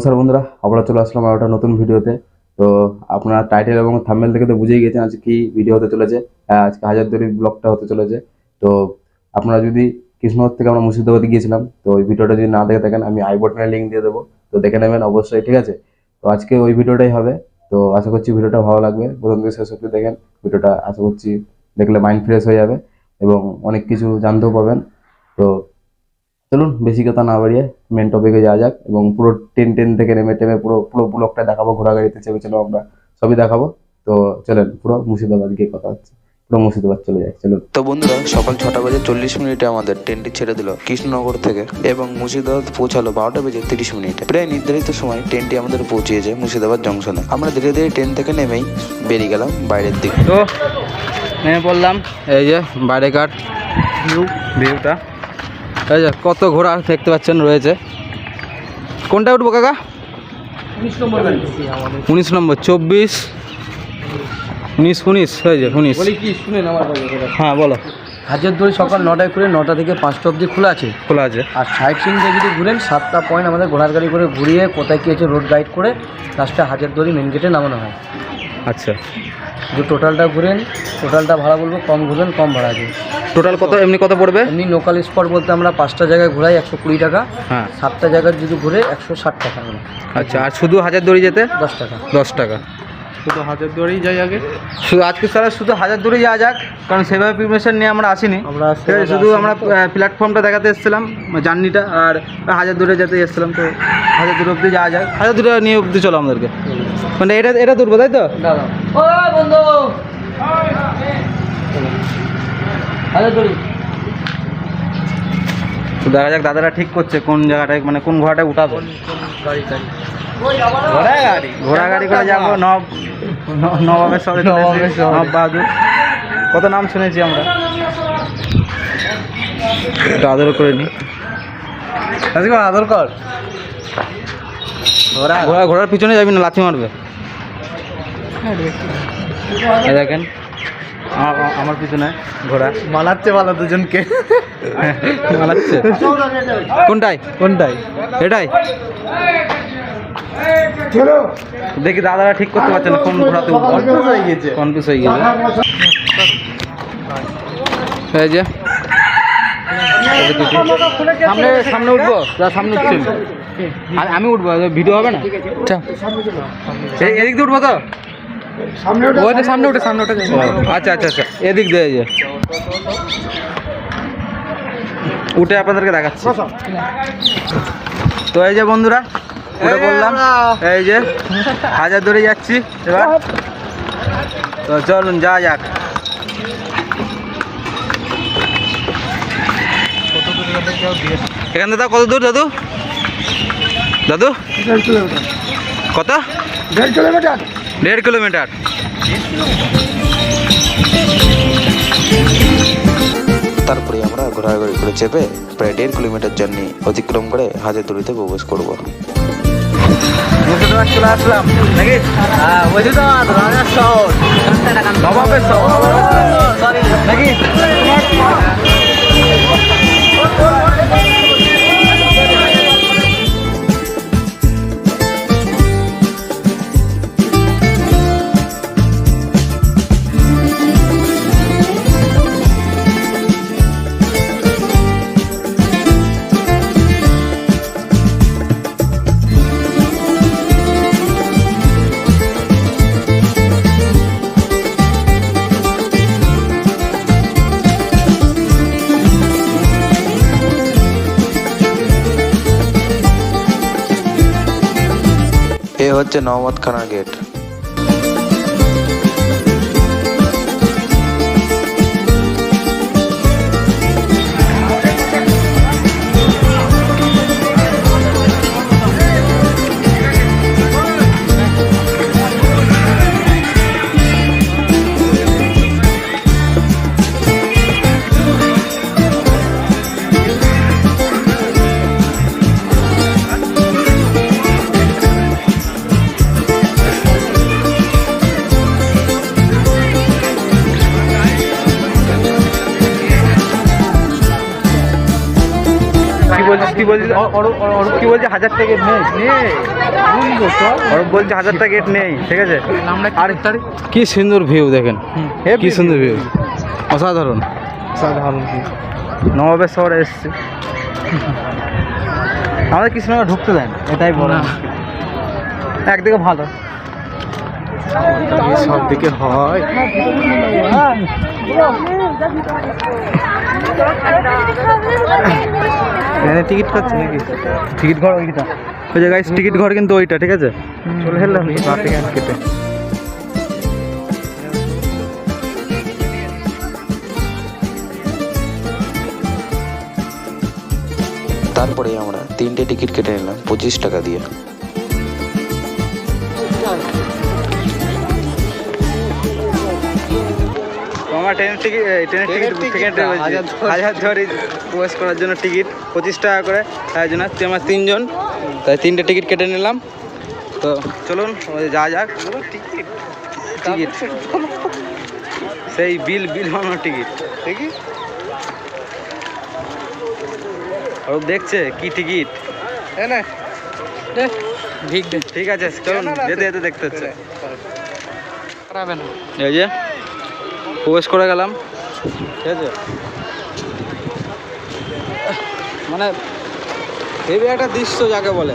নমস্কার বন্ধুরা, আবার চলে আসলাম আর একটা নতুন ভিডিওতে। তো আপনারা টাইটেল এবং থাম্বনেল থেকে তো বুঝেই গেছেন আজকে কি ভিডিও হতে চলেছে। আজকে হাজারদুয়ারি ব্লগটা হতে চলেছে। তো আপনারা যদি কৃষ্ণনগর থেকে আমরা মুর্শিদাবাদে গিয়েছিলাম, তো ওই ভিডিওটা যদি না দেখে থাকেন আমি আই বাটনে লিঙ্ক দিয়ে দেবো, তো দেখে নেবেন অবশ্যই, ঠিক আছে। তো আজকে ওই ভিডিওটাই হবে। তো আশা করছি ভিডিওটা ভালো লাগবে, প্রথম থেকে শেষ অবধি দেখেন ভিডিওটা। আশা করছি দেখলে মাইন্ড ফ্রেশ হয়ে যাবে এবং অনেক কিছু জানতেও পাবেন। তো চলুন বেশি কথা না বাড়িয়ে মেন টপিকে যাওয়া যাক এবং পুরো ট্রেন থেকে নেমে টেমে পুরো পুরো ব্লগটা দেখাবো, ঘোড়া গাড়িতে চেপেছিলাম আমরা, সবই দেখাবো। তো চলেন পুরো মুর্শিদাবাদ গিয়ে কথা হচ্ছে, পুরো মুর্শিদাবাদ চলে যায়। চলুন। তো বন্ধুরা, সকাল 6:40 আমাদের ট্রেনটি ছেড়ে দিল কৃষ্ণনগর থেকে এবং মুর্শিদাবাদ পৌঁছালো 12:30। প্রায় নির্ধারিত সময় ট্রেনটি আমাদের পৌঁছে যায় মুর্শিদাবাদ জংশনে। আমরা ধীরে ধীরে ট্রেন থেকে নেমেই বেরিয়ে গেলাম বাইরের দিকে। তো নেমে পড়লাম, এই যে বাইরেকার ভিউটা, এই যে কত ঘোড়া দেখতে পাচ্ছেন রয়েছে। কোনটা উঠবো কাকা? 19 নম্বর 24 19 হয়ে যায় 19। হ্যাঁ বলো। হাজারদুয়ারি সকাল 9টায় খুলে 9টা থেকে 5টা অবধি খোলা আছে। আর সাইড সিন দিয়ে যদি ঘুরেন 7টা পয়েন্ট আমাদের ঘোড়ার গাড়ি করে ঘুরিয়ে কোথায় কী আছে রোড গাইড করে লাস্টে হাজারদুয়ারি মেন গেটে নামানো হয়। আচ্ছা, যে টোটালটা ঘুরেন, টোটালটা ভাড়া বলবো, কম ঘুরেন কম ভাড়া আছে। টোটাল কত এমনি কত পড়বে? এমনি লোকাল স্পট বলতে আমরা 5টা জায়গায় ঘোরাই 120 টাকা। হ্যাঁ। 7টা জায়গায় যদি ঘুরে 160 টাকা। আচ্ছা, আর শুধু হাজারদুয়ারি যেতে 10 টাকা। 10 টাকা। শুধু হাজারদুয়ারি যাই আগে, শুধু আজকে স্যার শুধু হাজারদুয়ারি যাওয়া যাক, কারণ সেভাবে প্রিপারেশন নিয়ে আমরা আসিনি। আমরা ঠিক আছে, শুধু আমরা প্ল্যাটফর্মটা দেখাতে এসেছিলাম, জার্নিটা, আর হাজারদুয়ারি যেতে এসেছিলাম। তো হাজারদুয়ারি অবধি যাওয়া যায়, হাজারদুয়ারি নিয়ে অবধি চলো আমাদেরকে। মানে এটা তুলবো তাই তো? বন্ধু হাজারদুয়ারি তো দেখা যাক দাদারা ঠিক করছে কোন জায়গাটায়, মানে কোন ঘোড়াটায় উঠাবো। ঘোড়া গাড়ি করে যাবো নবাবের সঙ্গে, নবাব বাহাদুর, কত নাম শুনেছি আমরা। একটু আদর করে নি, আদর কর। ঘোড়ার পিছনে যাবি না, লাথি মারবে। দেখেন আমার পিছনে ঘোড়া মানাচ্ছে ভালো দুজনকে, মানাচ্ছে। কোনটাই এটাই দেখি দাদারা ঠিক করতে পারছে না কোন ঘোড়াতে কনফিউজ হয়ে গেছে। এই যে সামনে উঠবো, সামনে উঠছি আমি উঠবো, ভিডিও হবে না। এদিক দিয়ে উঠবো তো, সামনে উঠে আচ্ছা এদিক দিয়ে যে উঠে আপনাদেরকে দেখাচ্ছি। তো এই যে বন্ধুরা উঠে বললাম, এই যে হাজারদুয়ারি যাচ্ছি এবার। তো চলুন যাওয়া যাক। এখান থেকে কত দূর দাদু? কত? 1.5 কিলোমিটার। তারপরে আমরা ঘোড়াগাড়ি করে চেপে প্রায় 1.5 কিলোমিটার জার্নি অতিক্রম করে হাজারদুয়ারিতে প্রবেশ করব। চলে আসলাম নাকি? নবাবের শহর নাকি? এ হচ্ছে নওয়াবখানা গেট। কি বলছিস অরূপ কি বলছে 1000 টা গেট নেই অরূপ বলছে 1000 টা গেট নেই ঠিক আছে আর কি সুন্দর ভিউ দেখেন কি সুন্দর ভিউ অসাধারণ নবাবের শহরে এসছে আমাদের কৃষ্ণনগর ঢুকতে দেন এটাই বড় একদিকে ভালো সব দিকে হয়। এখানে টিকিট কাটছে নাকি টিকিট ঘর ওইটা ওই যে গাইস টিকিট ঘর কিন্তু ওইটা ঠিক আছে চলে হেললাম কেটে তারপরে আমরা 3টে টিকিট কেটে নিলাম 25 টাকা দিয়ে। আমার ট্রেনের টিকিট হাজারদুয়ারি প্রবেশ করার জন্য টিকিট 25 টাকা করে তাই জন্য আমরা 3 জন তাই 3টে টিকিট কেটে নিলাম তো চলুন যা যাক টিকিট সেই বিল বানানোর টিকিট দেখি আর দেখছে কি টিকিট ঠিক আছে চলুন যেতে যেতে দেখতে হচ্ছে এই যে প্রবেশ করে গেলাম ঠিক আছে মানে হেভি একটা দৃশ্য যাকে বলে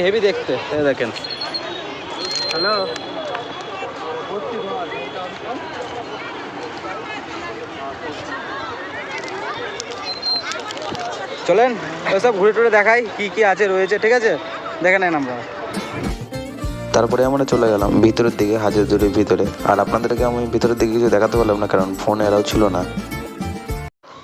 হেভি দেখতে এই দেখেন হ্যালো চলেন ওসব ঘুরে টুরে দেখাই কি আছে রয়েছে ঠিক আছে দেখে নেন আমরা তারপরে আমরা চলে গেলাম ভিতরের দিকে, হাজারদুয়ারির ভিতরে। আর আপনাদেরকে আমি ভিতরের দিকে কিছু দেখাতে পারলাম না, কারণ ফোনে এরাও ছিল না।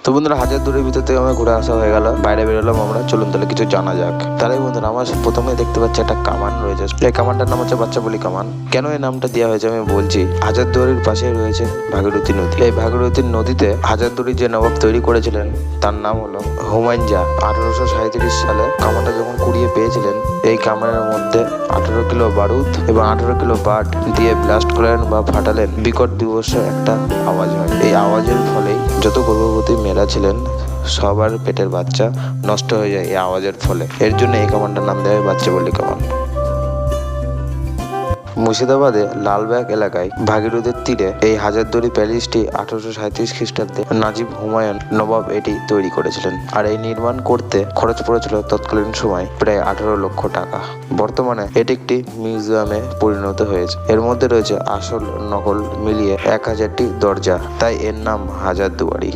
তো বন্ধুরা, হাজারদুয়ারির ভিতর থেকে আমার ঘুরে আসা হয়ে গেল, বাইরে বেরোলাম আমরা। চলুন তাহলে কিছু জানা যাক। তাহলে বন্ধুরা, আমার প্রথমে দেখতে পাচ্ছি একটা কামান রয়েছে। এই কামানটার নাম হচ্ছে বাচ্চাবলী কামান। কেন এই নামটা দেওয়া হয়েছে আমি বলছি। হাজারদুয়ারির পাশে রয়েছে ভাগীরথী নদী। এই ভাগীরথী নদীতে হাজারদুয়ারির যে নবাব তৈরি করেছিলেন তার নাম হলো হুমায়ুন জাহ। 1837 সালে কামানটা যখন কুড়িয়ে পেয়েছিলেন, এই কামানের মধ্যে 18 কিলো বারুদ এবং 18 কিলো বাট দিয়ে ব্লাস্ট করলেন বা ফাটালেন। বিকট দিবসে একটা আওয়াজ হয়। এই আওয়াজের ফলেই যত গর্ভবতী মেয়েরা ছিলেন সবার পেটের বাচ্চা নষ্ট হয়ে যায় এই আওয়াজের ফলে। এর জন্য এই কামানটার নাম দেওয়া হয় বাচ্চাবলী কামান। মুর্শিদাবাদে লালবাগ এলাকায় ভাগীরথীর তীরে এই হাজারদুয়ারি প্যালেসটি 1837 খ্রিস্টাব্দে নাজিব হুমায়ুন নবাব এটি তৈরি করেছিলেন। আর এই নির্মাণ করতে খরচ পড়েছিল তৎকালীন সময় প্রায় 18 লক্ষ টাকা। বর্তমানে এটি একটি মিউজিয়ামে পরিণত হয়েছে। এর মধ্যে রয়েছে আসল নকল মিলিয়ে 1000টি দরজা, তাই এর নাম হাজারদুয়ারি।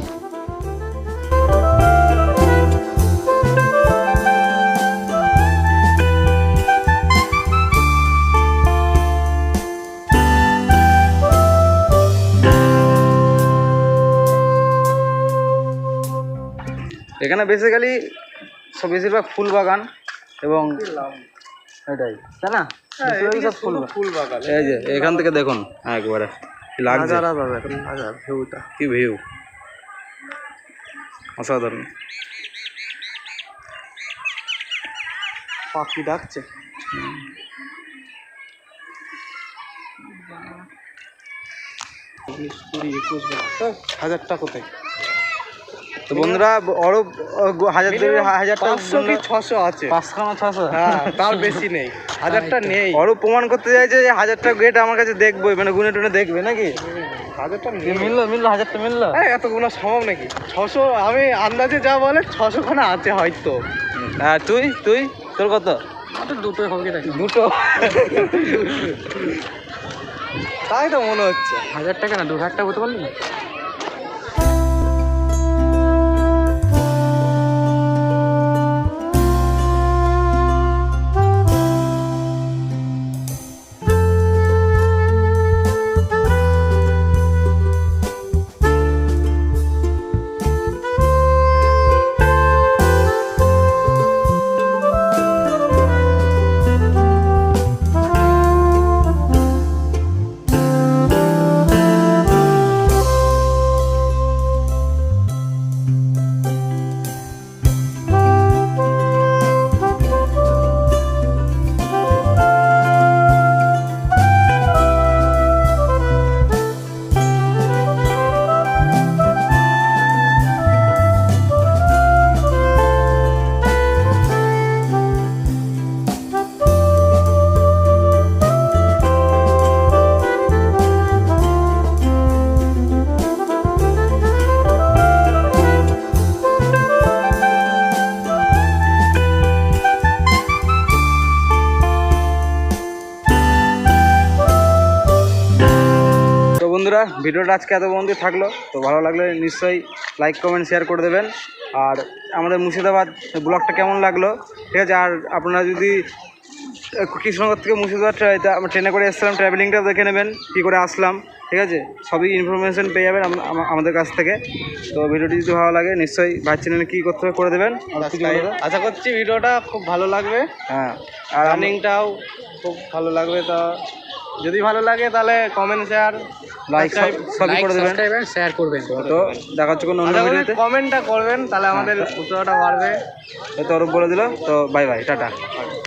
এখানে বেসিক্যালি বেশিরভাগ ফুল বাগান এবং এটাই তাই না, সব ফুল বাগান। এই যে এখান থেকে দেখুন একবারে লাগছে, কি ভিউ, অসাধারণ। পাখি ডাকছে। হাজারটা কোথায়? তো বন্ধুরা, অরূপ হাজারটা 600 আছে, 500 হ্যাঁ, তার বেশি নেই, 1000টা নেই। অরূপ প্রমাণ করতে চাইছে যে 1000টা গেট আমার কাছে দেখবই, মানে গুনে টুনে দেখবে নাকি। 1000টা মিললো 1000টা মিললো, এত গুলো সম্ভব নাকি? 600 আমি আন্দাজে যা বলে 600 খানা আছে হয়তো। হ্যাঁ, তুই তোর কত? দুটো তাই তো মনে হচ্ছে। 1000 টাকা না, 2000 টাকা বলতে পারলি না। বন্ধুরা ভিডিওটা আজকে এত পর্যন্ত থাকলো। তো ভালো লাগলে নিশ্চয়ই লাইক কমেন্ট শেয়ার করে দেবেন। আর আমাদের মুর্শিদাবাদ ব্লগটা কেমন লাগলো, ঠিক আছে। আর আপনারা যদি কৃষ্ণনগর থেকে মুর্শিদাবাদ আমরা ট্রেনে করে এসেছিলাম, ট্রাভেলিংটা দেখে নেবেন কী করে আসলাম, ঠিক আছে। সবই ইনফরমেশন পেয়ে যাবেন আমাদের কাছ থেকে। তো ভিডিওটি যদি ভালো লাগে নিশ্চয়ই ভাই চ্যানেলে কী করতে হবে করে দেবেন। আশা করছি ভিডিওটা খুব ভালো লাগবে, হ্যাঁ, আর রানিংটাও খুব ভালো লাগবে। তো যদি ভালো লাগে তাহলে কমেন্ট শেয়ার লাইক সবই করে দেবেন, শেয়ার করবেন। তো দেখা হচ্ছে কোনো অন্য ভিডিওতে। কমেন্টটা করবেন, তাহলে আমাদের উৎসাহটা বাড়বে। তো অরূপ বলে দিল, তো বাই বাই, টাটা।